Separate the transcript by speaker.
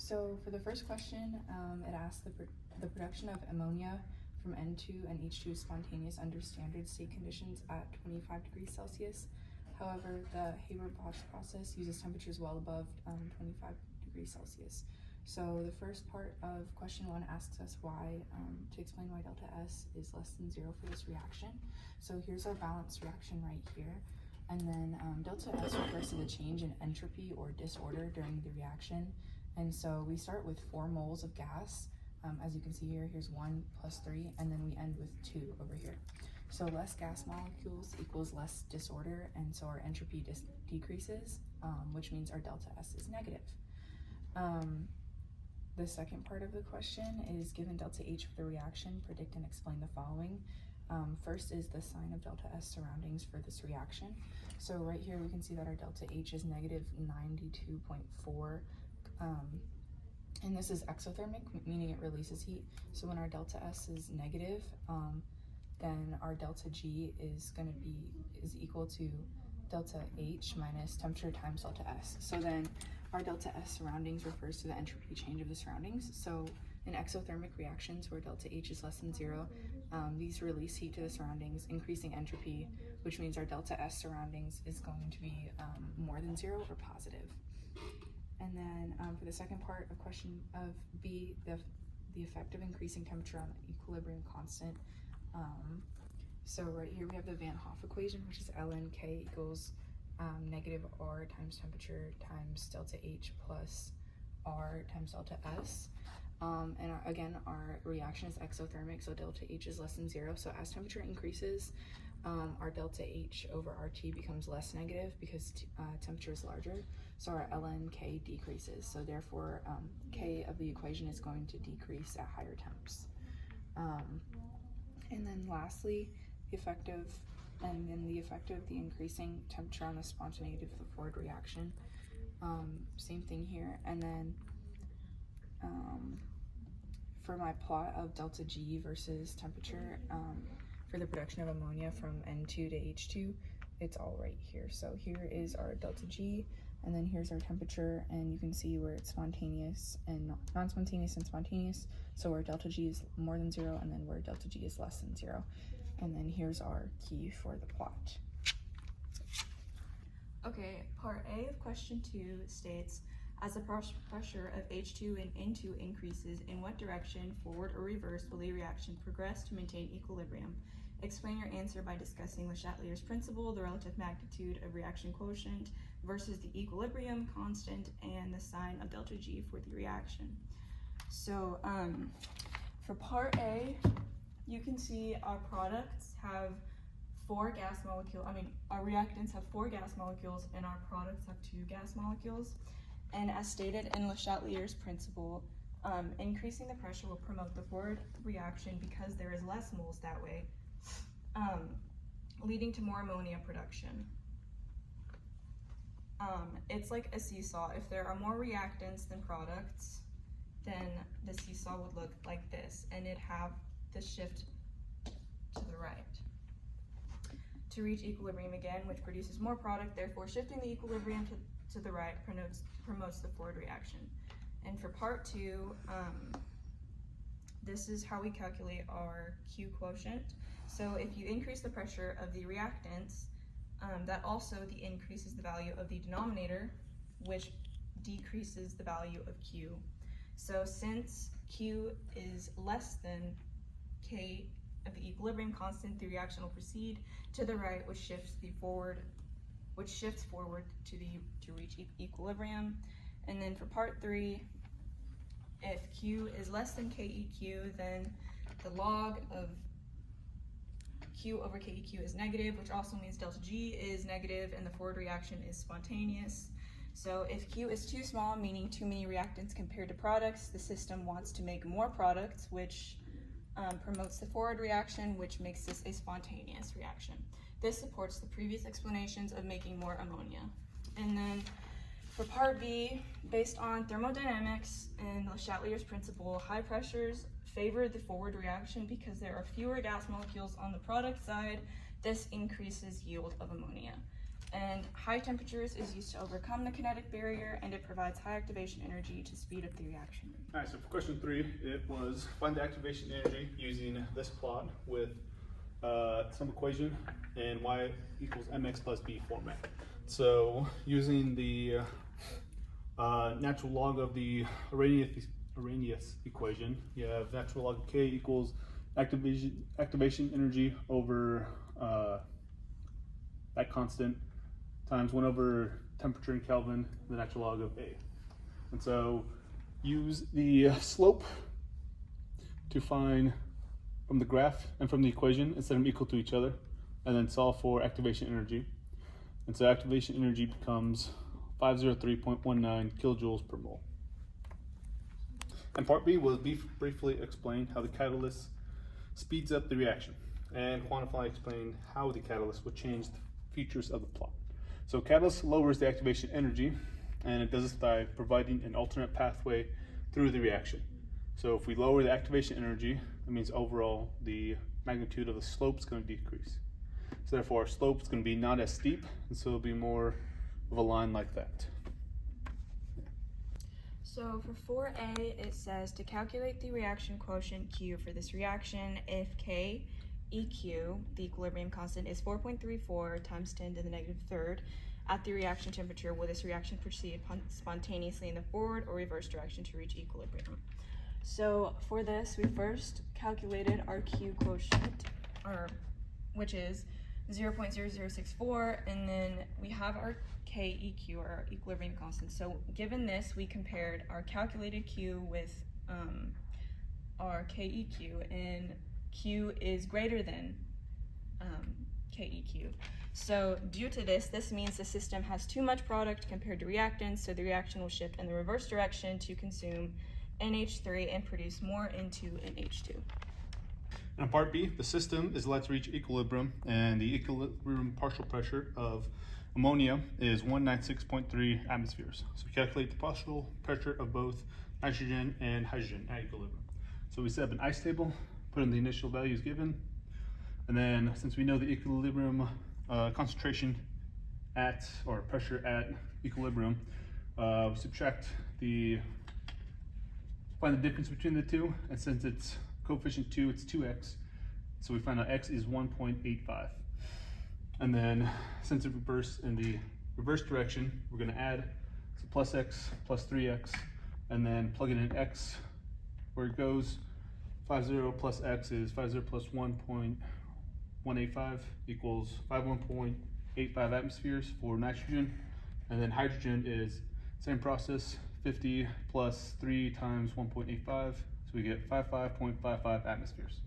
Speaker 1: So for the first question, it asks the production of ammonia from N2 and H2 is spontaneous under standard state conditions at 25 degrees Celsius. However, the Haber-Bosch process uses temperatures well above 25 degrees Celsius. So the first part of question 1 asks us why, to explain why delta S is less than 0 for this reaction. So here's our balanced reaction right here. And then delta S refers to the change in entropy or disorder during the reaction. And so we start with 4 moles of gas. As you can see here, here's 1 plus 3, and then we end with 2 over here. So less gas molecules equals less disorder, and so our entropy decreases, which means our delta S is negative. The second part of the question is, given delta H for the reaction, predict and explain the following. First is the sign of delta S surroundings for this reaction. So right here we can see that our delta H is negative 92.4, and this is exothermic, meaning it releases heat. So when our delta S is negative, then our delta G is equal to delta H minus temperature times delta S. So then our delta S surroundings refers to the entropy change of the surroundings. So in exothermic reactions where delta H is less than 0, these release heat to the surroundings, increasing entropy, which means our delta S surroundings is going to be more than 0 or positive. And then for the second part of question of B, the effect of increasing temperature on the equilibrium constant. So right here we have the Van Hoff equation, which is ln K equals negative R times temperature times delta H plus R times delta S. And again, our reaction is exothermic, so delta H is less than 0. So as temperature increases, our delta H over RT becomes less negative because temperature is larger. So our ln K decreases. So therefore, K of the equation is going to decrease at higher temps. And then lastly, the effect of the increasing temperature on the spontaneity of the forward reaction. Same thing here. And then for my plot of delta G versus temperature for the production of ammonia from N2 to H2, it's all right here. So here is our delta G, and then here's our temperature, and you can see where it's spontaneous and non-spontaneous and spontaneous. So where delta G is more than 0, and then where delta G is less than 0. And then here's our key for the plot.
Speaker 2: Okay, part A of question 2 states, as the pressure of H2 and N2 increases, in what direction, forward or reverse, will the reaction progress to maintain equilibrium? Explain your answer by discussing Le Chatelier's principle, the relative magnitude of reaction quotient versus the equilibrium constant, and the sign of delta G for the reaction. So for part A, you can see our products have 4 gas molecules. Our reactants have 4 gas molecules, and our products have 2 gas molecules. And as stated in Le Chatelier's principle, increasing the pressure will promote the forward reaction because there is less moles that way, leading to more ammonia production. It's like a seesaw. If there are more reactants than products, then the seesaw would look like this, and it'd have the shift to the right to reach equilibrium again, which produces more product. Therefore, shifting the equilibrium to the right promotes the forward reaction. And for part 2, this is how we calculate our Q quotient. So if you increase the pressure of the reactants, that also increases the value of the denominator, which decreases the value of Q. So since Q is less than K of the equilibrium constant, the reaction will proceed to the right, which shifts forward to reach equilibrium. And then for part 3, if Q is less than KEQ, then the log of Q over KEQ is negative, which also means delta G is negative and the forward reaction is spontaneous. So if Q is too small, meaning too many reactants compared to products, the system wants to make more products, which promotes the forward reaction, which makes this a spontaneous reaction. This supports the previous explanations of making more ammonia. And then for part B, based on thermodynamics and Le Chatelier's principle, high pressures favor the forward reaction because there are fewer gas molecules on the product side. This increases yield of ammonia. And high temperatures is used to overcome the kinetic barrier, and it provides high activation energy to speed up the reaction.
Speaker 3: All right, so for question 3, it was find the activation energy using this plot with some equation and y equals mx plus b format. So using the natural log of the Arrhenius equation, you have natural log of k equals activation energy over that constant times 1 over temperature in Kelvin, the natural log of A. And so use the slope to find from the graph and from the equation and set them equal to each other, and then solve for activation energy. And so activation energy becomes 503.19 kilojoules per mole. And part B will briefly explain how the catalyst speeds up the reaction, and quantify explain how the catalyst will change the features of the plot. So catalyst lowers the activation energy, and it does this by providing an alternate pathway through the reaction. So if we lower the activation energy, that means overall the magnitude of the slope is going to decrease. So therefore our slope is going to be not as steep, and so it'll be more of a line like that.
Speaker 2: So for 4A, it says to calculate the reaction quotient Q for this reaction, if K EQ, the equilibrium constant, is 4.34 times 10 to the negative third at the reaction temperature, will this reaction proceed spontaneously in the forward or reverse direction to reach equilibrium? So for this, we first calculated our Q quotient, which is 0.0064, and then we have our KEQ, or our equilibrium constant. So given this, we compared our calculated Q with our KEQ, and Q is greater than KEQ. So due to this means the system has too much product compared to reactants, so the reaction will shift in the reverse direction to consume NH3 and produce more into NH2.
Speaker 3: And part B, the system is allowed to reach equilibrium, and the equilibrium partial pressure of ammonia is 196.3 atmospheres. So we calculate the partial pressure of both nitrogen and hydrogen at equilibrium. So we set up an ICE table, put in the initial values given, and then since we know the equilibrium concentration at, or pressure at equilibrium, we subtract find the difference between the two, and since it's coefficient 2, it's 2x, so we find out x is 1.85. And then since it's reversed in the reverse direction, we're going to add, so plus x plus 3x, and then plug in an x where it goes. 50 plus x is 50 plus 1.185 equals 51.85 atmospheres for nitrogen, and then hydrogen is same process, 50 plus 3 times 1.85, so we get 55.55 atmospheres.